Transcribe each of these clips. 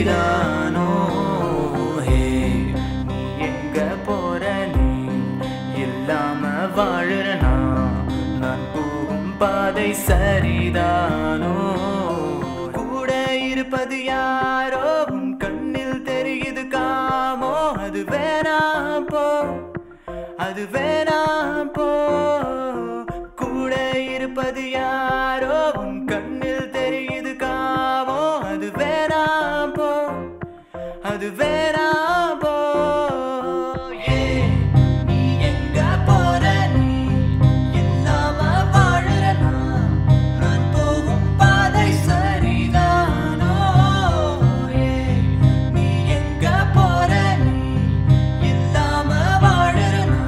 சரிதானோ ஹே எங்க போற நீ இல்லாம வாழறனா நான் போகும் பாதை சரிதானோ கூட இருப்பது யாரோ உன் கண்ணில் தெரியுது காமோ அது வேணாம் போ அது வேணாம் போ கூட இருப்பது யாரோ உன் கண்ணில் தெரியுது காமோ அது வேணாம் போ அது வேணாம் போ நீ எங்க போற நீ இல்லாம வாழறனா நான் போகும் பாதை சரிதானோ நீ எங்க போற நீ இல்லாம வாழறனா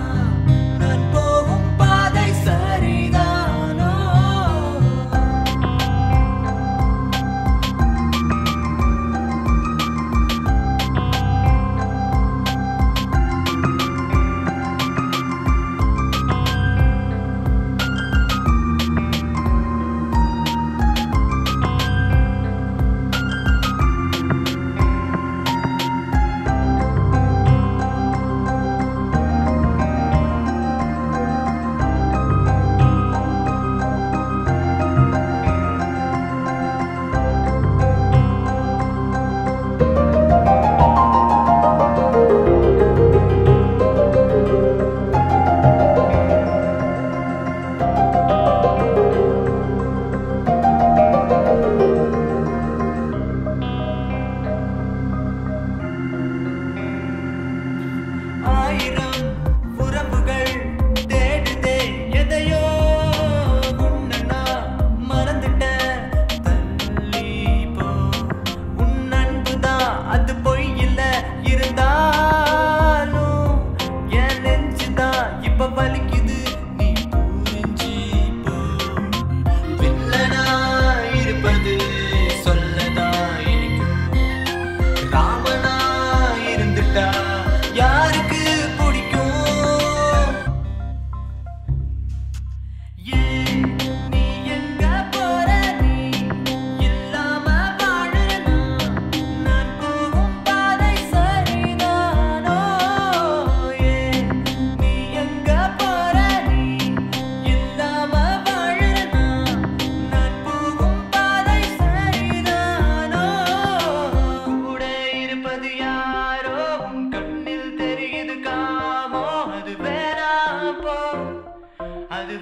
நான் போகும் பாதை சரிதானோ ஆயிரம் உறவுகள் தேடுதே எதையோ உன்னை நான் மறந்துட்டேன் தள்ளி போ உன் அன்புதான் அது பொய் இல்ல இருந்தாலும் என் நெஞ்சுதான் இப்ப வலிக்குது நீ புரிஞ்சு போ வில்லனா இருப்பது சொல்லதான் இனிக்கும் ராமனா இருந்துட்டா யாருக்கு பிடிக்கும் நீ எங்க போற நீ இல்லாம வாழறனா நான் போகும் பாதை சரிதானோ நீ எங்க போற நீ இல்லாம வாழறனா நான் போகும் பாதை சரிதானோ கூட இருப்பது யாரோ உன் கண்ணில் தெரியுது காமோ அது வேணாம் போ அது